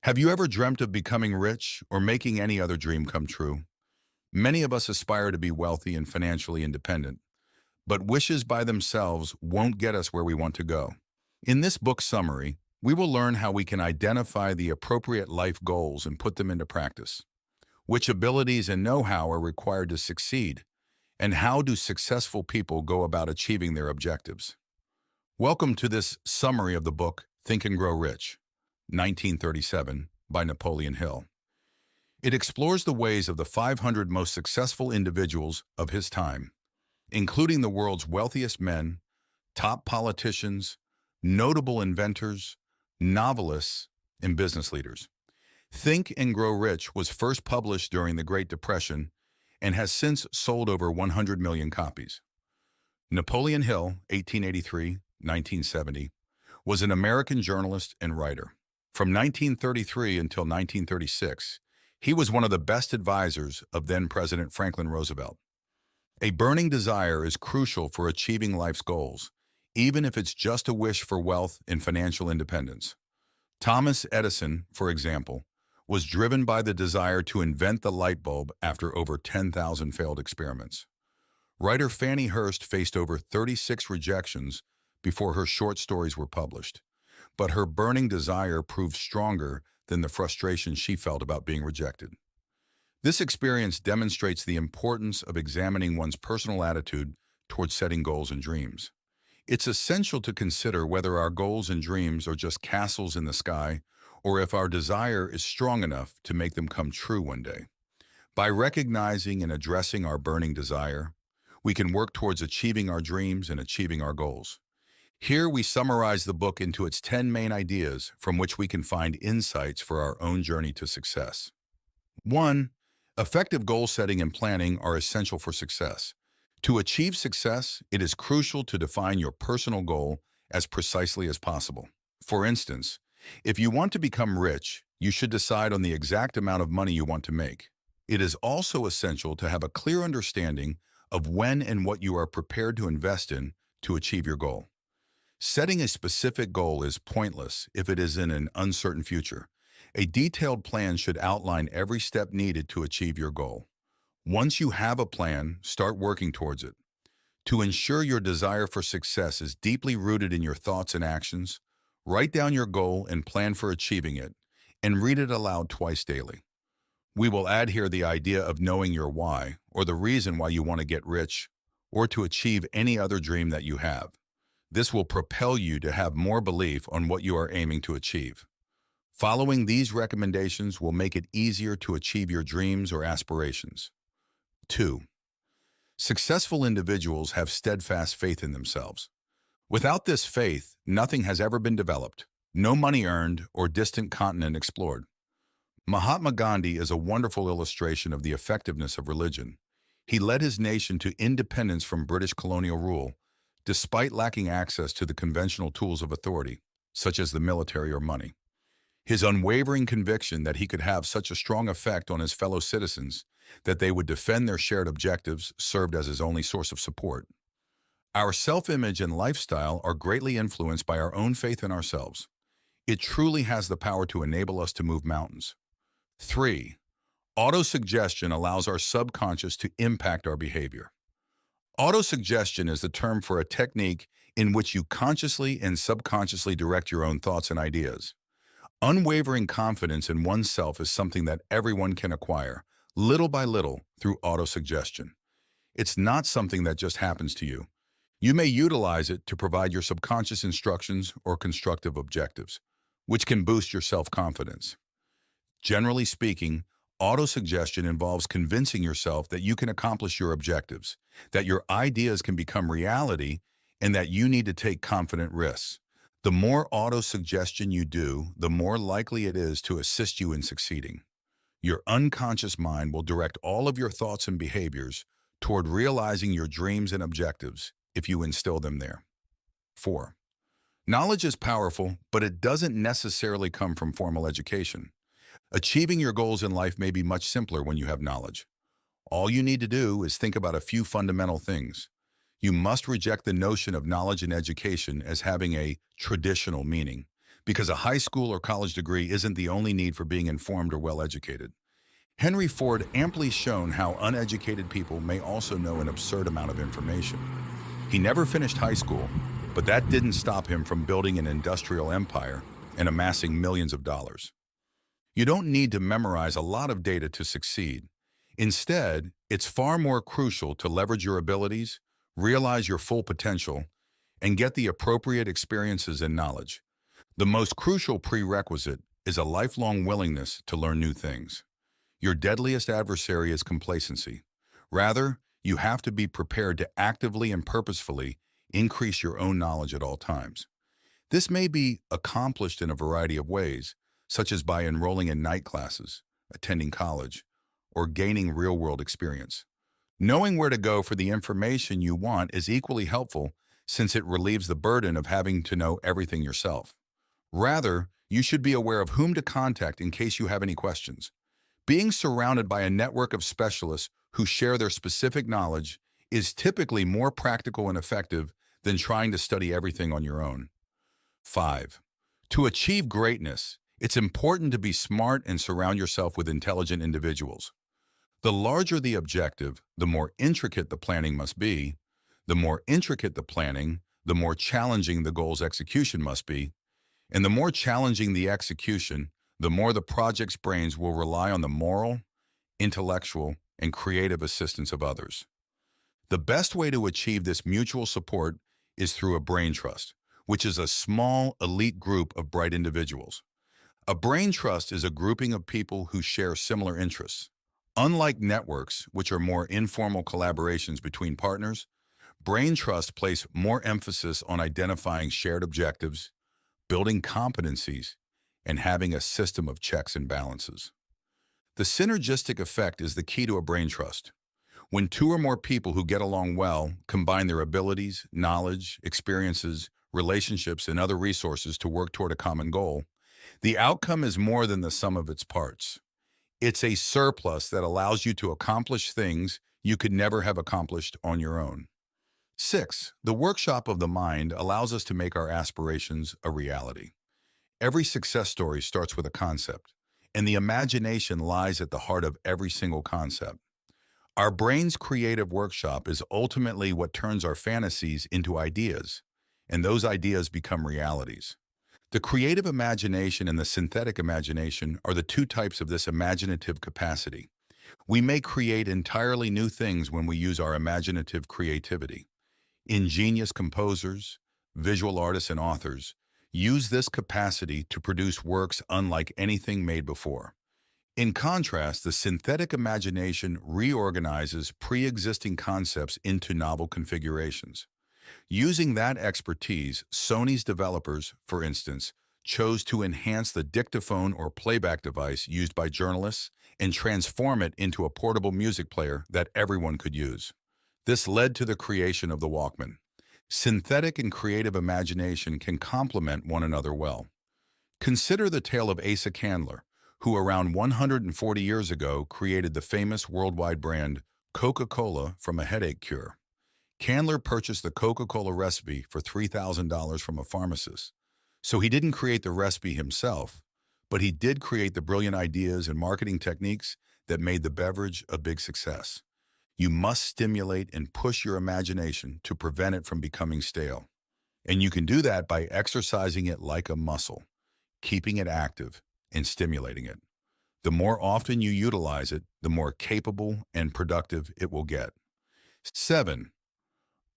Have you ever dreamt of becoming rich or making any other dream come true? Many of us aspire to be wealthy and financially independent, but wishes by themselves won't get us where we want to go. In this book summary, we will learn how we can identify the appropriate life goals and put them into practice, which abilities and know-how are required to succeed, and how do successful people go about achieving their objectives. Welcome to this summary of the book, Think and Grow Rich, 1937, by Napoleon Hill. It explores the ways of the 500 most successful individuals of his time, including the world's wealthiest men, top politicians, notable inventors, novelists, and business leaders. Think and Grow Rich was first published during the Great Depression and has since sold over 100 million copies. Napoleon Hill, 1883-1970, was an American journalist and writer. From 1933 until 1936, he was one of the best advisors of then-President Franklin Roosevelt. A burning desire is crucial for achieving life's goals, even if it's just a wish for wealth and financial independence. Thomas Edison, for example, was driven by the desire to invent the light bulb after over 10,000 failed experiments. Writer Fannie Hurst faced over 36 rejections before her short stories were published, but her burning desire proved stronger than the frustration she felt about being rejected. This experience demonstrates the importance of examining one's personal attitude towards setting goals and dreams. It's essential to consider whether our goals and dreams are just castles in the sky or if our desire is strong enough to make them come true one day. By recognizing and addressing our burning desire, we can work towards achieving our dreams and achieving our goals. Here we summarize the book into its 10 main ideas from which we can find insights for our own journey to success. 1. Effective goal setting and planning are essential for success. To achieve success, it is crucial to define your personal goal as precisely as possible. For instance, if you want to become rich, you should decide on the exact amount of money you want to make. It is also essential to have a clear understanding of when and what you are prepared to invest in to achieve your goal. Setting a specific goal is pointless if it is in an uncertain future. A detailed plan should outline every step needed to achieve your goal. Once you have a plan, start working towards it. To ensure your desire for success is deeply rooted in your thoughts and actions, write down your goal and plan for achieving it, and read it aloud twice daily. We will add here the idea of knowing your why, or the reason why you want to get rich, or to achieve any other dream that you have. This will propel you to have more belief on what you are aiming to achieve. Following these recommendations will make it easier to achieve your dreams or aspirations. 2. Successful individuals have steadfast faith in themselves. Without this faith, nothing has ever been developed, no money earned, or distant continent explored. Mahatma Gandhi is a wonderful illustration of the effectiveness of religion. He led his nation to independence from British colonial rule, despite lacking access to the conventional tools of authority, such as the military or money. His unwavering conviction that he could have such a strong effect on his fellow citizens that they would defend their shared objectives served as his only source of support. Our self-image and lifestyle are greatly influenced by our own faith in ourselves. It truly has the power to enable us to move mountains. 3. Autosuggestion allows our subconscious to impact our behavior. Autosuggestion is the term for a technique in which you consciously and subconsciously direct your own thoughts and ideas. Unwavering confidence in oneself is something that everyone can acquire, little by little, through autosuggestion. It's not something that just happens to you. You may utilize it to provide your subconscious instructions or constructive objectives, which can boost your self-confidence. Generally speaking, autosuggestion involves convincing yourself that you can accomplish your objectives, that your ideas can become reality, and that you need to take confident risks. The more autosuggestion you do, the more likely it is to assist you in succeeding. Your unconscious mind will direct all of your thoughts and behaviors toward realizing your dreams and objectives if you instill them there. 4. Knowledge is powerful, but it doesn't necessarily come from formal education. Achieving your goals in life may be much simpler when you have knowledge. All you need to do is think about a few fundamental things. You must reject the notion of knowledge and education as having a traditional meaning. because a high school or college degree isn't the only need for being informed or well-educated. Henry Ford amply shown how uneducated people may also know an absurd amount of information. He never finished high school, but that didn't stop him from building an industrial empire and amassing millions of dollars. You don't need to memorize a lot of data to succeed. Instead, it's far more crucial to leverage your abilities, realize your full potential, and get the appropriate experiences and knowledge. The most crucial prerequisite is a lifelong willingness to learn new things. Your deadliest adversary is complacency. Rather, you have to be prepared to actively and purposefully increase your own knowledge at all times. This may be accomplished in a variety of ways, such as by enrolling in night classes, attending college, or gaining real-world experience. Knowing where to go for the information you want is equally helpful since it relieves the burden of having to know everything yourself. Rather, you should be aware of whom to contact in case you have any questions. Being surrounded by a network of specialists who share their specific knowledge is typically more practical and effective than trying to study everything on your own. 5. To achieve greatness, it's important to be smart and surround yourself with intelligent individuals. The larger the objective, the more intricate the planning must be. The more intricate the planning, the more challenging the goal's execution must be. And the more challenging the execution, the more the project's brains will rely on the moral, intellectual, and creative assistance of others. The best way to achieve this mutual support is through a brain trust, which is a small, elite group of bright individuals. A brain trust is a grouping of people who share similar interests. Unlike networks, which are more informal collaborations between partners, brain trust place more emphasis on identifying shared objectives, building competencies, and having a system of checks and balances. The synergistic effect is the key to a brain trust. When two or more people who get along well combine their abilities, knowledge, experiences, relationships, and other resources to work toward a common goal, the outcome is more than the sum of its parts. It's a surplus that allows you to accomplish things you could never have accomplished on your own. 6. The workshop of the mind allows us to make our aspirations a reality. Every success story starts with a concept, and the imagination lies at the heart of every single concept. Our brain's creative workshop is ultimately what turns our fantasies into ideas, and those ideas become realities. The creative imagination and the synthetic imagination are the two types of this imaginative capacity. We may create entirely new things when we use our imaginative creativity. Ingenious composers, visual artists, and authors use this capacity to produce works unlike anything made before. In contrast, the synthetic imagination reorganizes pre-existing concepts into novel configurations. Using that expertise, Sony's developers, for instance, chose to enhance the dictaphone or playback device used by journalists and transform it into a portable music player that everyone could use. This led to the creation of the Walkman. Synthetic and creative imagination can complement one another well. Consider the tale of Asa Candler, who around 140 years ago created the famous worldwide brand Coca-Cola from a headache cure. Candler purchased the Coca-Cola recipe for $3,000 from a pharmacist. So he didn't create the recipe himself, but he did create the brilliant ideas and marketing techniques that made the beverage a big success. You must stimulate and push your imagination to prevent it from becoming stale. And you can do that by exercising it like a muscle, keeping it active and stimulating it. The more often you utilize it, the more capable and productive it will get. 7.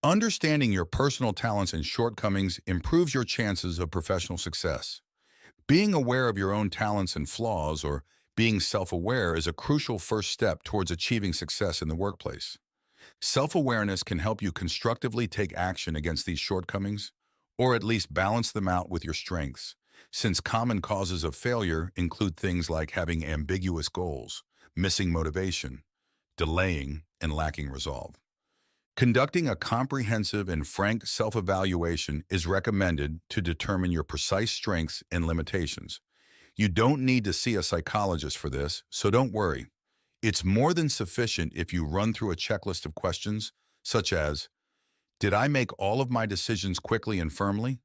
Understanding your personal talents and shortcomings improves your chances of professional success. Being aware of your own talents and flaws, or being self-aware, is a crucial first step towards achieving success in the workplace. Self-awareness can help you constructively take action against these shortcomings, or at least balance them out with your strengths, since common causes of failure include things like having ambiguous goals, missing motivation, delaying, and lacking resolve. Conducting a comprehensive and frank self-evaluation is recommended to determine your precise strengths and limitations. You don't need to see a psychologist for this, so don't worry. It's more than sufficient if you run through a checklist of questions, such as, did I make all of my decisions quickly and firmly?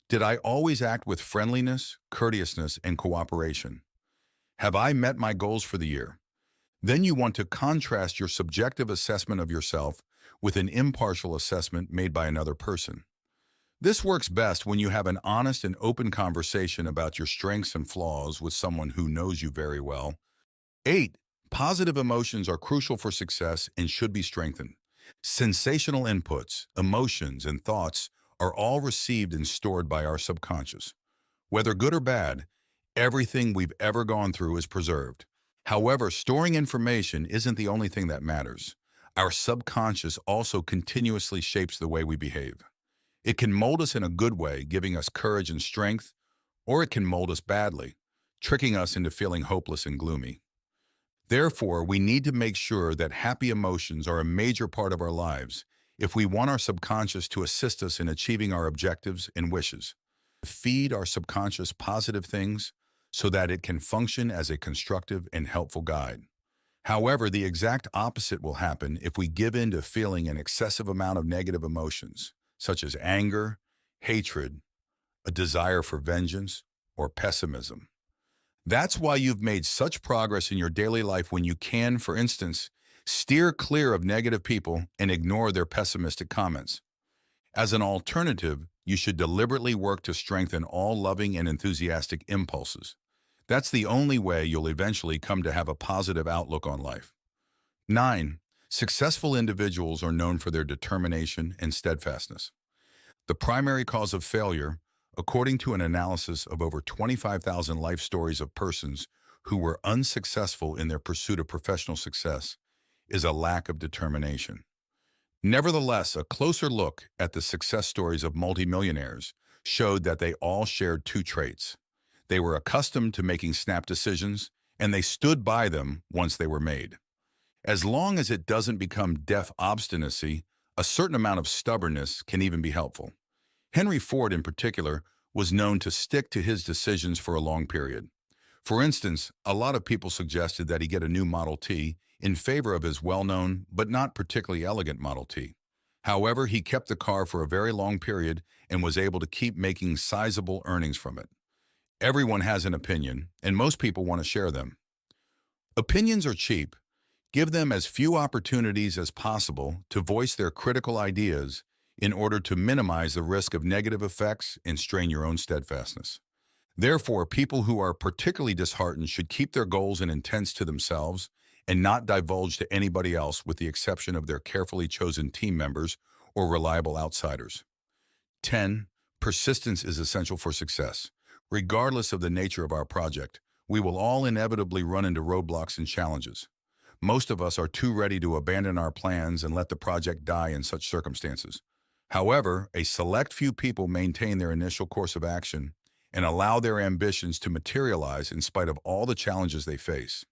Did I always act with friendliness, courteousness, and cooperation? Have I met my goals for the year? Then you want to contrast your subjective assessment of yourself with an impartial assessment made by another person. This works best when you have an honest and open conversation about your strengths and flaws with someone who knows you very well. 8. Positive emotions are crucial for success and should be strengthened. Sensational inputs, emotions, and thoughts are all received and stored by our subconscious. Whether good or bad, everything we've ever gone through is preserved. However, storing information isn't the only thing that matters. Our subconscious also continuously shapes the way we behave. It can mold us in a good way, giving us courage and strength, or it can mold us badly, tricking us into feeling hopeless and gloomy. Therefore, we need to make sure that happy emotions are a major part of our lives if we want our subconscious to assist us in achieving our objectives and wishes. Feed our subconscious positive things so that it can function as a constructive and helpful guide. However, the exact opposite will happen if we give in to feeling an excessive amount of negative emotions, such as anger, hatred, a desire for vengeance, or pessimism. That's why you've made such progress in your daily life when you can, for instance, steer clear of negative people and ignore their pessimistic comments. As an alternative, you should deliberately work to strengthen all loving and enthusiastic impulses. That's the only way you'll eventually come to have a positive outlook on life. 9. Successful individuals are known for their determination and steadfastness. The primary cause of failure, according to an analysis of over 25,000 life stories of persons who were unsuccessful in their pursuit of professional success, is a lack of determination. Nevertheless, a closer look at the success stories of multimillionaires showed that they all shared two traits. They were accustomed to making snap decisions, and they stood by them once they were made. As long as it doesn't become deaf obstinacy, a certain amount of stubbornness can even be helpful. Henry Ford, in particular, was known to stick to his decisions for a long period. For instance, a lot of people suggested that he get a new Model T in favor of his well-known but not particularly elegant Model T. However, he kept the car for a very long period and was able to keep making sizable earnings from it. Everyone has an opinion, and most people want to share them. Opinions are cheap. Give them as few opportunities as possible to voice their critical ideas in order to minimize the risk of negative effects and strain your own steadfastness. Therefore, people who are particularly disheartened should keep their goals and intents to themselves and not divulge to anybody else with the exception of their carefully chosen team members or reliable outsiders. 10. Persistence is essential for success. Regardless of the nature of our project, we will all inevitably run into roadblocks and challenges. Most of us are too ready to abandon our plans and let the project die in such circumstances. However, a select few people maintain their initial course of action and allow their ambitions to materialize in spite of all the challenges they face.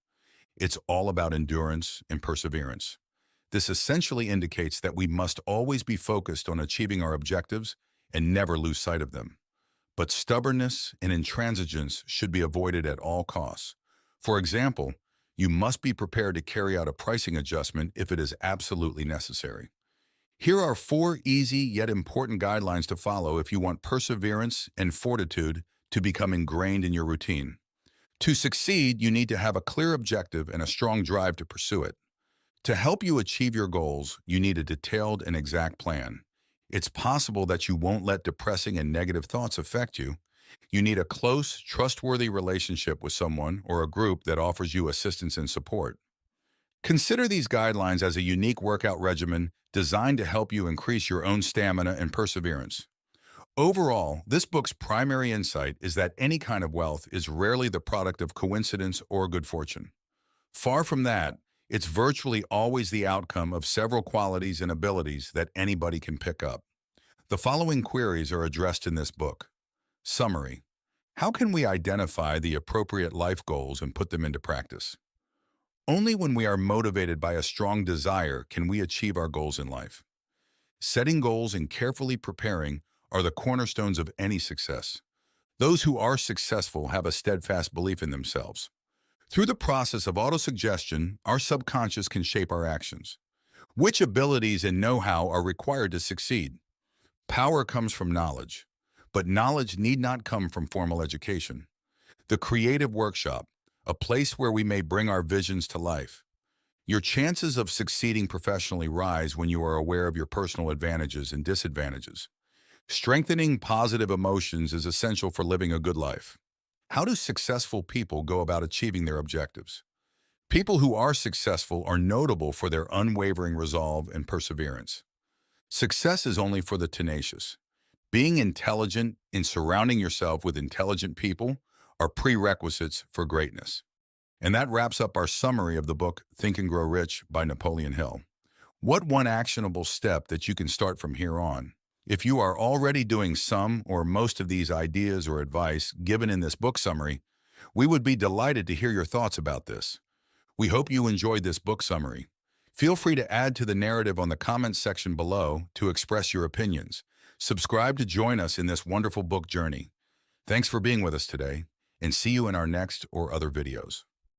It's all about endurance and perseverance. This essentially indicates that we must always be focused on achieving our objectives and never lose sight of them. But stubbornness and intransigence should be avoided at all costs. For example, you must be prepared to carry out a pricing adjustment if it is absolutely necessary. Here are 4 easy yet important guidelines to follow if you want perseverance and fortitude to become ingrained in your routine. To succeed, you need to have a clear objective and a strong drive to pursue it. To help you achieve your goals, you need a detailed and exact plan. It's possible that you won't let depressing and negative thoughts affect you. You need a close, trustworthy relationship with someone or a group that offers you assistance and support. Consider these guidelines as a unique workout regimen designed to help you increase your own stamina and perseverance. Overall, this book's primary insight is that any kind of wealth is rarely the product of coincidence or good fortune. Far from that, it's virtually always the outcome of several qualities and abilities that anybody can pick up. The following queries are addressed in this book. Summary: how can we identify the appropriate life goals and put them into practice? Only when we are motivated by a strong desire can we achieve our goals in life. Setting goals and carefully preparing are the cornerstones of any success. Those who are successful have a steadfast belief in themselves. Through the process of autosuggestion, our subconscious can shape our actions. Which abilities and know-how are required to succeed? Power comes from knowledge, But knowledge need not come from formal education. The Creative Workshop, a place where we may bring our visions to life. Your chances of succeeding professionally rise when you are aware of your personal advantages and disadvantages. Strengthening positive emotions is essential for living a good life. How do successful people go about achieving their objectives? People who are successful are notable for their unwavering resolve and perseverance. Success is only for the tenacious. Being intelligent and surrounding yourself with intelligent people are prerequisites for greatness. And that wraps up our summary of the book Think and Grow Rich by Napoleon Hill. What one actionable step that you can start from here on? If you are already doing some or most of these ideas or advice given in this book summary, we would be delighted to hear your thoughts about this. We hope you enjoyed this book summary. Feel free to add to the narrative on the comments section below to express your opinions. Subscribe to join us in this wonderful book journey. Thanks for being with us today, and see you in our next or other videos.